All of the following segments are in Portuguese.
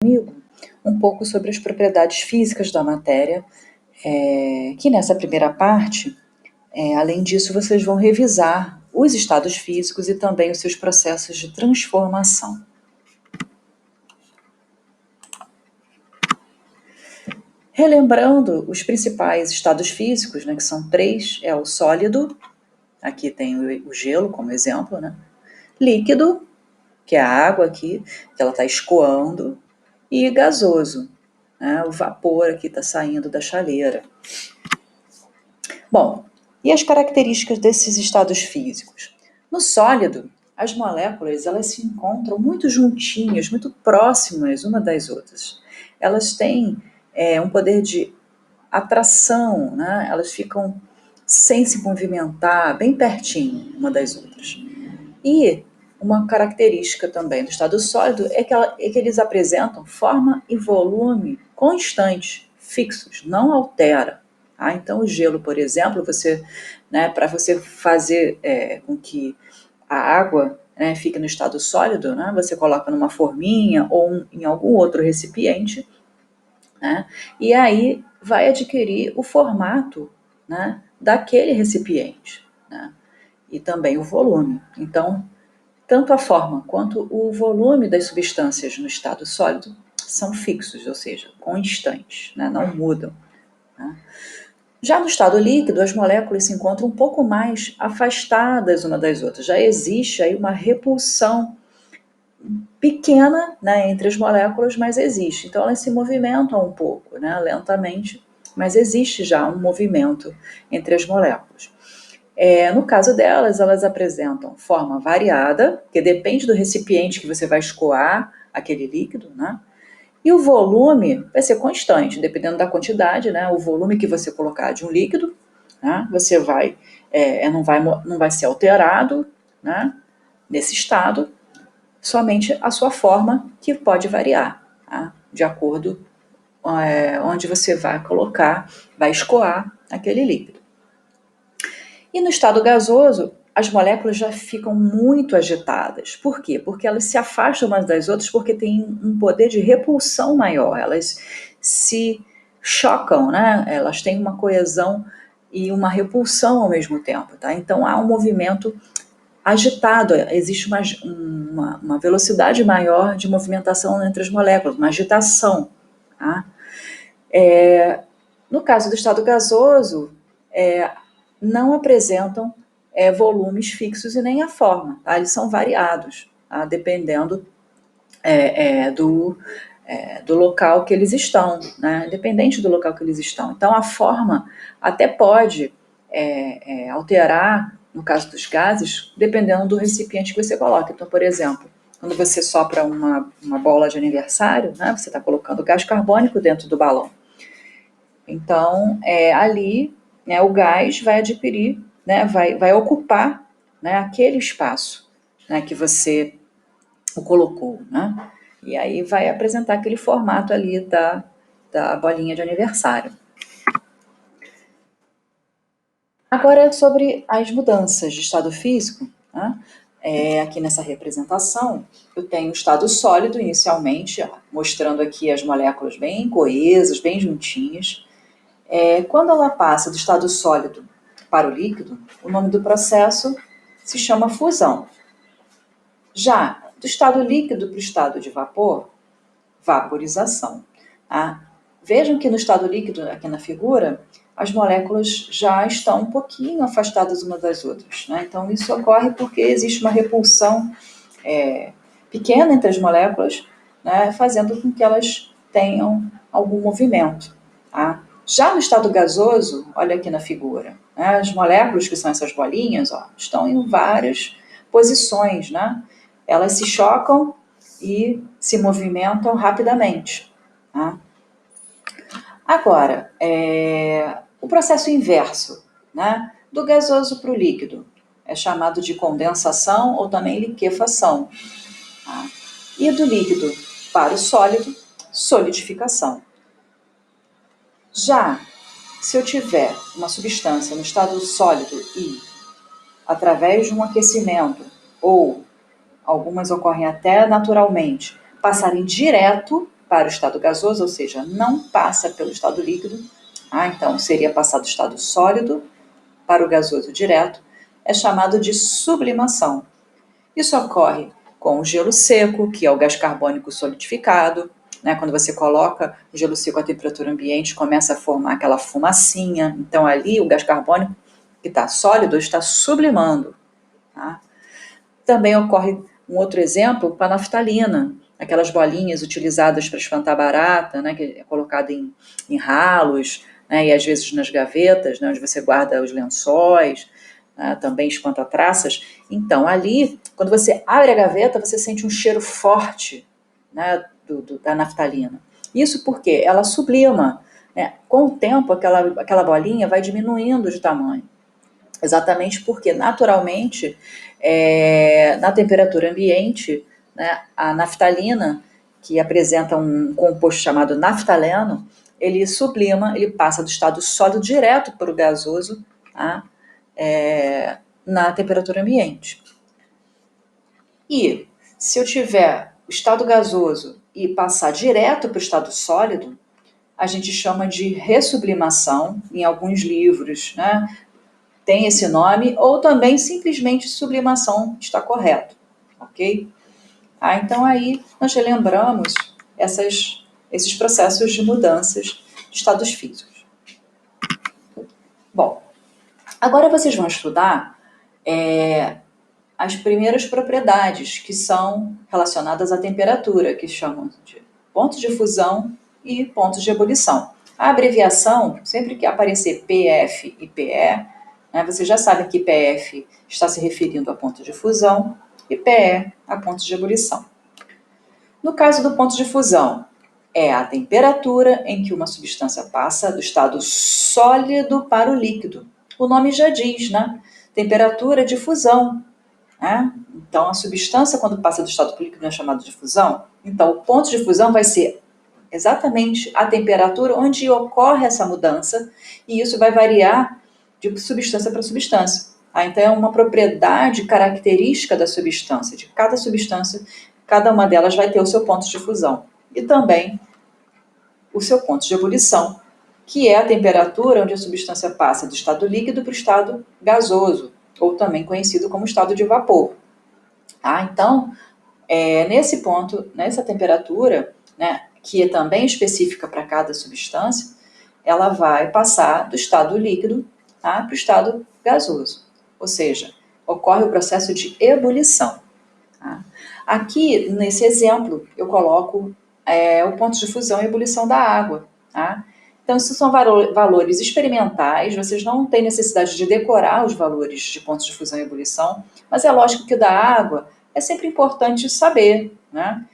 Comigo um pouco sobre as propriedades físicas da matéria, que nessa primeira parte, além disso, vocês vão revisar os estados físicos e também os seus processos de transformação. Relembrando os principais estados físicos, né, que são 3, é o sólido, aqui tem o gelo como exemplo, né? Líquido, que é a água aqui, que ela está escoando, e gasoso, né? O vapor aqui está saindo da chaleira. Bom, e as características desses estados físicos? No sólido, as moléculas elas se encontram muito juntinhas, muito próximas uma das outras. Elas têm um poder de atração, né? Elas ficam sem se movimentar, bem pertinho uma das outras. E uma característica também do estado sólido é que eles apresentam forma e volume constantes, fixos, não altera. Ah, então o gelo, por exemplo, para você fazer com que a água fique no estado sólido, né, você coloca numa forminha ou em algum outro recipiente, né, e aí vai adquirir o formato, né, daquele recipiente, né, e também o volume. Então, tanto a forma quanto o volume das substâncias no estado sólido são fixos, ou seja, constantes, né, não mudam. Né? Já no estado líquido, as moléculas se encontram um pouco mais afastadas uma das outras. Já existe aí uma repulsão pequena, né, entre as moléculas, mas existe. Então elas se movimentam um pouco, né, lentamente, mas existe já um movimento entre as moléculas. No caso delas, elas apresentam forma variada, que depende do recipiente que você vai escoar aquele líquido, né? E o volume vai ser constante, dependendo da quantidade, né? O volume que você colocar de um líquido, né? Você não vai ser alterado, né? Nesse estado, somente a sua forma que pode variar, tá? De acordo onde você vai colocar, vai escoar aquele líquido. E no estado gasoso, as moléculas já ficam muito agitadas. Por quê? Porque elas se afastam umas das outras porque têm um poder de repulsão maior. Elas se chocam, né? Elas têm uma coesão e uma repulsão ao mesmo tempo, tá? Então há um movimento agitado, existe uma velocidade maior de movimentação entre as moléculas, uma agitação, tá? No caso do estado gasoso, não apresentam volumes fixos e nem a forma, tá? Eles são variados, tá? Dependendo do local que eles estão, né? Independente do local que eles estão. Então, a forma até pode alterar, no caso dos gases, dependendo do recipiente que você coloca. Então, por exemplo, quando você sopra uma bola de aniversário, né? Você está colocando gás carbônico dentro do balão. Então, ali, né, o gás vai adquirir, né, vai ocupar, né, aquele espaço, né, que você o colocou, né? E aí vai apresentar aquele formato ali da bolinha de aniversário. Agora, sobre as mudanças de estado físico, né? Aqui nessa representação, eu tenho o estado sólido inicialmente, mostrando aqui as moléculas bem coesas, bem juntinhas. Quando ela passa do estado sólido para o líquido, o nome do processo se chama fusão. Já do estado líquido para o estado de vapor, vaporização. Tá? Vejam que no estado líquido, aqui na figura, as moléculas já estão um pouquinho afastadas umas das outras. Né? Então, isso ocorre porque existe uma repulsão pequena entre as moléculas, né, fazendo com que elas tenham algum movimento. Tá? Já no estado gasoso, olha aqui na figura, né, as moléculas, que são essas bolinhas, estão em várias posições. Né? Elas se chocam e se movimentam rapidamente. Tá? Agora, o processo inverso, né, do gasoso para o líquido é chamado de condensação ou também liquefação. Tá? E do líquido para o sólido, solidificação. Já se eu tiver uma substância no estado sólido e, através de um aquecimento, ou algumas ocorrem até naturalmente, passarem direto para o estado gasoso, ou seja, não passa pelo estado líquido. Então seria passar do estado sólido para o gasoso direto, é chamado de sublimação. Isso ocorre com o gelo seco, que é o gás carbônico solidificado, né? Quando você coloca o gelo seco à temperatura ambiente, começa a formar aquela fumacinha, então ali o gás carbônico que está sólido está sublimando. Tá? Também ocorre um outro exemplo com a naftalina, aquelas bolinhas utilizadas para espantar barata, né, que é colocada em ralos, né, e às vezes nas gavetas, né, onde você guarda os lençóis, também espanta traças. Então, ali, quando você abre a gaveta, você sente um cheiro forte, né, da naftalina. Isso porque ela sublima. Né? Com o tempo, aquela bolinha vai diminuindo de tamanho. Exatamente porque, naturalmente, na temperatura ambiente, né, a naftalina, que apresenta um composto chamado naftaleno, ele sublima, ele passa do estado sólido direto para o gasoso, tá? Na temperatura ambiente. E se eu tiver o estado gasoso e passar direto para o estado sólido, a gente chama de ressublimação em alguns livros, né? Tem esse nome, ou também simplesmente sublimação está correto, ok? Então aí nós relembramos esses processos de mudanças de estados físicos. Bom, agora vocês vão estudar as primeiras propriedades que são relacionadas à temperatura, que chamam de pontos de fusão e pontos de ebulição. A abreviação, sempre que aparecer PF e PE, né, você já sabe que PF está se referindo a ponto de fusão e PE a pontos de ebulição. No caso do ponto de fusão, é a temperatura em que uma substância passa do estado sólido para o líquido. O nome já diz, né? Temperatura de fusão. Né? Então, a substância, quando passa do estado para o líquido, é chamada de fusão. Então, o ponto de fusão vai ser exatamente a temperatura onde ocorre essa mudança, e isso vai variar de substância para substância. Então, é uma propriedade característica da substância, de cada substância, cada uma delas vai ter o seu ponto de fusão e também o seu ponto de ebulição, que é a temperatura onde a substância passa do estado líquido para o estado gasoso, ou também conhecido como estado de vapor. Então, nesse ponto, nessa temperatura, né, que é também específica para cada substância, ela vai passar do estado líquido para o estado gasoso. Ou seja, ocorre o processo de ebulição. Tá? Aqui, nesse exemplo, eu coloco o ponto de fusão e ebulição da água. Tá? Então, isso são valores experimentais, vocês não têm necessidade de decorar os valores de pontos de fusão e ebulição, mas é lógico que o da água é sempre importante saber. Né?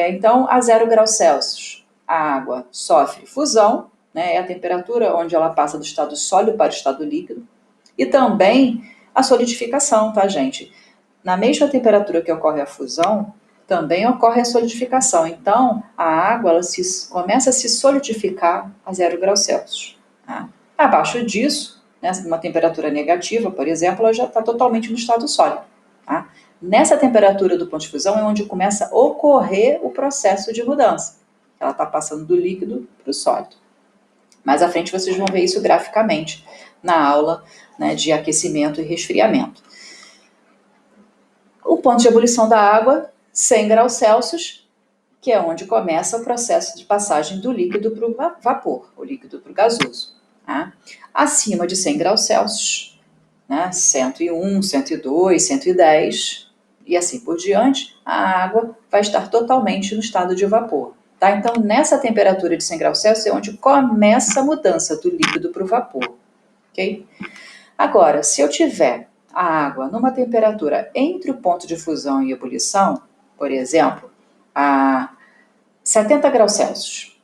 Então, a 0 graus Celsius, a água sofre fusão, né? É a temperatura onde ela passa do estado sólido para o estado líquido, e também a solidificação, tá, gente? Na mesma temperatura que ocorre a fusão, também ocorre a solidificação. Então, a água ela começa a se solidificar a 0 graus Celsius. Tá? Abaixo disso, né, uma temperatura negativa, por exemplo, ela já está totalmente no estado sólido. Tá? Nessa temperatura do ponto de fusão é onde começa a ocorrer o processo de mudança. Ela está passando do líquido para o sólido. Mais à frente vocês vão ver isso graficamente na aula, né, de aquecimento e resfriamento. O ponto de ebulição da água, 100 graus Celsius, que é onde começa o processo de passagem do líquido para o vapor, o líquido para o gasoso. Tá? Acima de 100 graus Celsius, né, 101, 102, 110 e assim por diante, a água vai estar totalmente no estado de vapor. Tá? Então, nessa temperatura de 100 graus Celsius é onde começa a mudança do líquido para o vapor. Okay? Agora, se eu tiver a água numa temperatura entre o ponto de fusão e ebulição, por exemplo, a 70 graus Celsius,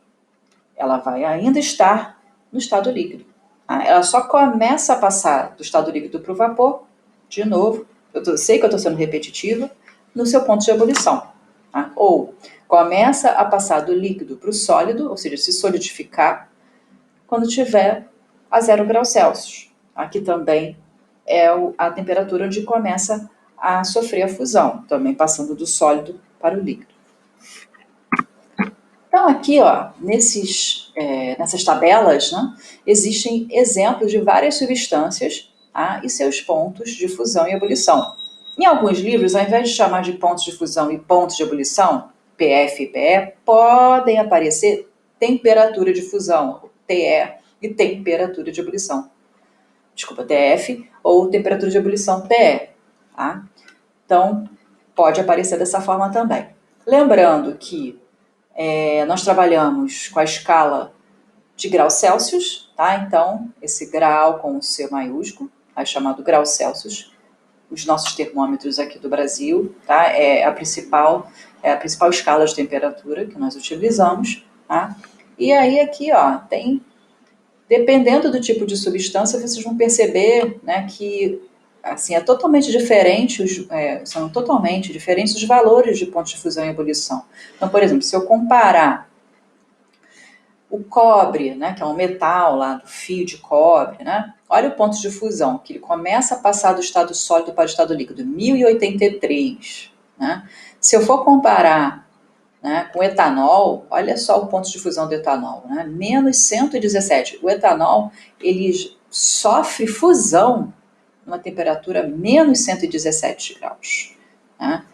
ela vai ainda estar no estado líquido. Ela só começa a passar do estado líquido para o vapor, de novo, sei que eu estou sendo repetitiva, no seu ponto de ebulição. Ou começa a passar do líquido para o sólido, ou seja, se solidificar, quando tiver a 0 graus Celsius. Aqui também é a temperatura onde começa a sofrer a fusão, também passando do sólido para o líquido. Então, aqui, ó, nessas tabelas, né, existem exemplos de várias substâncias, tá, e seus pontos de fusão e ebulição. Em alguns livros, ao invés de chamar de pontos de fusão e pontos de ebulição, PF e PE, podem aparecer temperatura de fusão, TE, e temperatura de ebulição. Desculpa, TF ou temperatura de ebulição, TE. Tá? Então, pode aparecer dessa forma também. Lembrando que nós trabalhamos com a escala de graus Celsius, tá? Então, esse grau com o C maiúsculo, é chamado grau Celsius. Os nossos termômetros aqui do Brasil, tá? É a principal escala de temperatura que nós utilizamos, tá? E aí aqui, ó, dependendo do tipo de substância, vocês vão perceber, né, que assim, totalmente diferente, são totalmente diferentes os valores de pontos de fusão e ebulição. Então, por exemplo, se eu comparar o cobre, né, que é um metal lá do fio de cobre, né, olha o ponto de fusão, que ele começa a passar do estado sólido para o estado líquido, 1083. Né? Se eu for comparar, né, com etanol, olha só o ponto de fusão do etanol, né, menos 117. O etanol, ele sofre fusão numa temperatura menos 117 graus, né?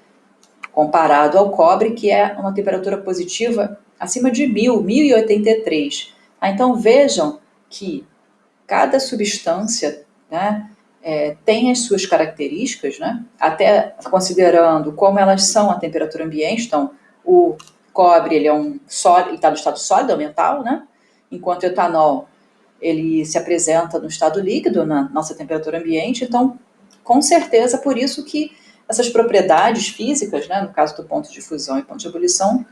Comparado ao cobre, que é uma temperatura positiva acima de 1083. Então vejam que cada substância, né, tem as suas características, né, até considerando como elas são a temperatura ambiente. Então, o cobre ele está no estado sólido, é um metal, né, enquanto o etanol ele se apresenta no estado líquido, na nossa temperatura ambiente. Então, com certeza, por isso que essas propriedades físicas, né, no caso do ponto de fusão e ponto de ebulição,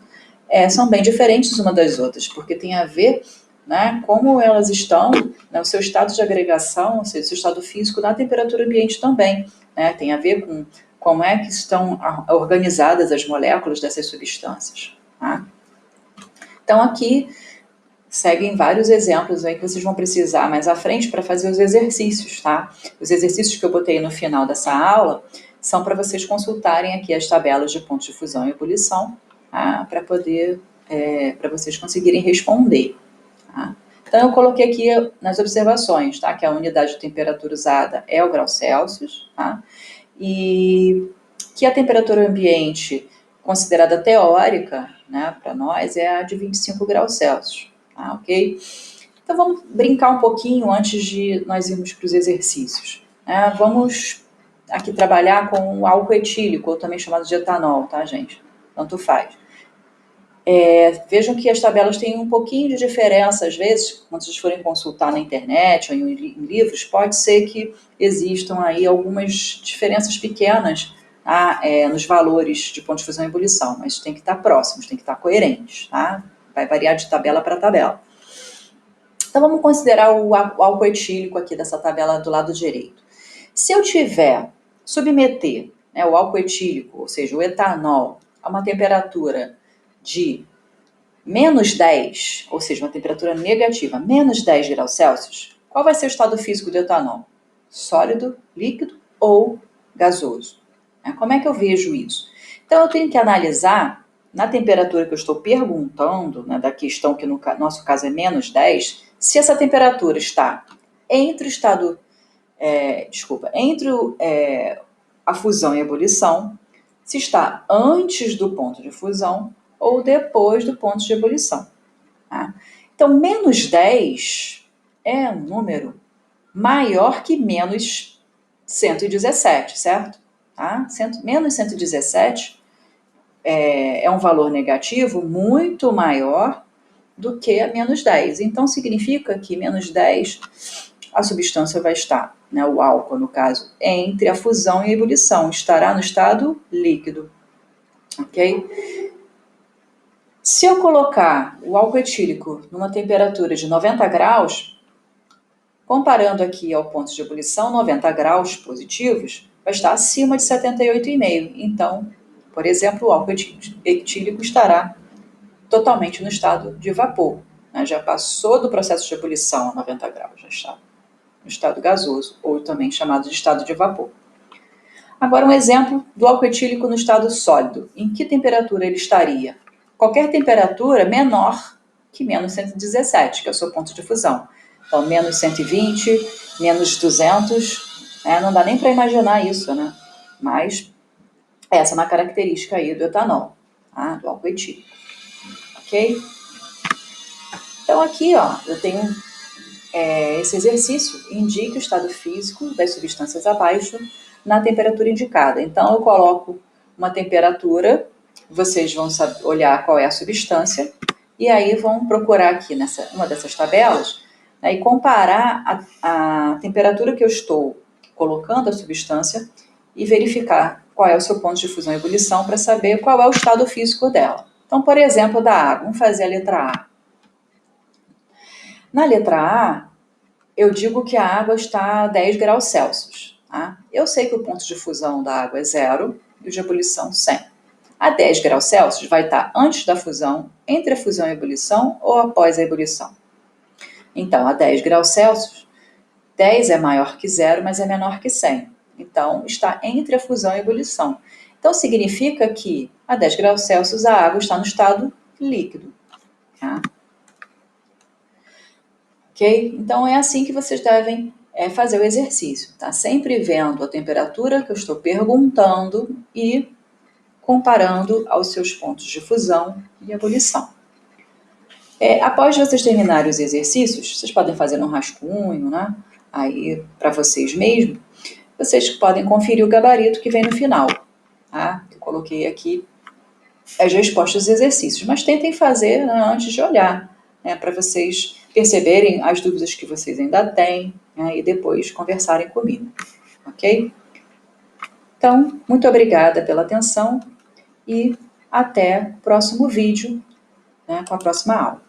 são bem diferentes uma das outras, porque tem a ver, né, como elas estão, né, o seu estado de agregação, ou seja, o seu estado físico na temperatura ambiente também, né, tem a ver com como é que estão organizadas as moléculas dessas substâncias. Tá? Então, aqui seguem vários exemplos aí que vocês vão precisar mais à frente para fazer os exercícios, tá? Os exercícios que eu botei no final dessa aula são para vocês consultarem aqui as tabelas de pontos de fusão e ebulição, tá? Para vocês conseguirem responder, tá? Então, eu coloquei aqui nas observações, tá? Que a unidade de temperatura usada é o grau Celsius, tá? E que a temperatura ambiente considerada teórica, né, para nós, é a de 25 graus Celsius. Tá, ok? Então vamos brincar um pouquinho antes de nós irmos para os exercícios. Vamos aqui trabalhar com o álcool etílico, ou também chamado de etanol, tá, gente? Tanto faz. Vejam que as tabelas têm um pouquinho de diferença, às vezes, quando vocês forem consultar na internet ou em livros, pode ser que existam aí algumas diferenças pequenas, tá, nos valores de ponto de fusão e ebulição, mas tem que estar próximos, tem que estar coerentes, tá? Vai variar de tabela para tabela. Então, vamos considerar o álcool etílico aqui dessa tabela do lado direito. Se eu submeter, né, o álcool etílico, ou seja, o etanol, a uma temperatura de menos 10, ou seja, uma temperatura negativa, menos 10 graus Celsius, qual vai ser o estado físico do etanol? Sólido, líquido ou gasoso? Como é que eu vejo isso? Então, eu tenho que analisar, na temperatura que eu estou perguntando, né, da questão que no nosso caso é menos 10, se essa temperatura está entre o estado, a fusão e a ebulição, se está antes do ponto de fusão ou depois do ponto de ebulição. Tá? Então, menos 10 é um número maior que menos 117, certo? Tá? Menos 117 é um valor negativo muito maior do que a menos 10. Então, significa que menos 10, a substância vai estar, né, o álcool, no caso, entre a fusão e a ebulição, estará no estado líquido. Ok? Se eu colocar o álcool etílico numa temperatura de 90 graus, comparando aqui ao ponto de ebulição, 90 graus positivos, vai estar acima de 78,5. Então, por exemplo, o álcool etílico estará totalmente no estado de vapor. Né? Já passou do processo de ebulição a 90 graus, já está no estado gasoso, ou também chamado de estado de vapor. Agora um exemplo do álcool etílico no estado sólido. Em que temperatura ele estaria? qualquer temperatura menor que menos 117, que é o seu ponto de fusão. Então, menos 120, menos 200, não dá nem para imaginar isso, né? Mas essa é uma característica aí do etanol, tá? Do álcool etílico, ok? Então, aqui, ó, eu tenho esse exercício, indique o estado físico das substâncias abaixo na temperatura indicada. Então, eu coloco uma temperatura, vocês vão olhar qual é a substância, e aí vão procurar aqui uma dessas tabelas, né, e comparar a temperatura que eu estou colocando a substância e verificar qual é o seu ponto de fusão e ebulição para saber qual é o estado físico dela. Então, por exemplo, da água, vamos fazer a letra A. Na letra A, eu digo que a água está a 10 graus Celsius. Tá? Eu sei que o ponto de fusão da água é 0 e o de ebulição 100. A 10 graus Celsius vai estar antes da fusão, entre a fusão e a ebulição ou após a ebulição. Então, a 10 graus Celsius, 10 é maior que 0, mas é menor que 100. Então, está entre a fusão e a ebulição. Então, significa que a 10 graus Celsius a água está no estado líquido. Tá? Ok? Então, é assim que vocês devem fazer o exercício. Tá? Sempre vendo a temperatura que eu estou perguntando e comparando aos seus pontos de fusão e ebulição. Após vocês terminarem os exercícios, vocês podem fazer um rascunho, né? Aí para vocês mesmos, vocês podem conferir o gabarito que vem no final. Tá? Eu coloquei aqui as respostas dos exercícios, mas tentem fazer, né, antes de olhar, né, para vocês perceberem as dúvidas que vocês ainda têm, né, e depois conversarem comigo, ok? Então, muito obrigada pela atenção e até o próximo vídeo, né, com a próxima aula.